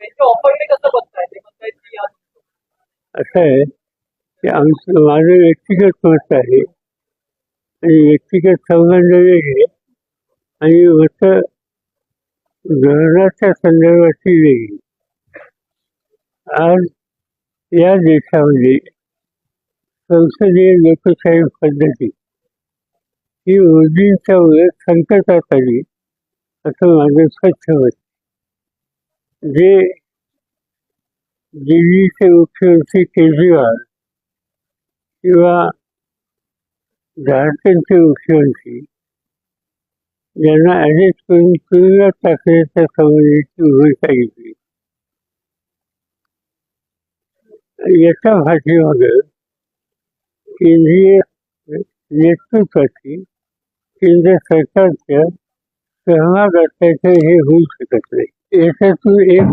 त्यांच्या ऑफरने कसं बघताय ते म्हणतायत की असं आहे की आमचं माझं व्यक्तिगत मत आहे आणि व्यक्तिगत संबंध वेगळे आणि मत धोरणाच्या संदर्भाची वेगळी. आज या देशामध्ये संसदीय लोकशाही पद्धती ही मोदींच्या उलट संकटात आली असं माझं स्वच्छ मत. जे दिल्लीचे मुख्यमंत्री केजरीवाल किंवा झारखंडचे मुख्यमंत्री यांना अरेस्ट करून तुरुंगात टाकण्याच्या संबंधीची भूमिका घेतली. याच्या पाठीमागं केंद्रीय नेतृत्वाची केंद्र सरकारच्या सहभाग असल्याचं हे होऊ शकत नाही. याच्यातून एक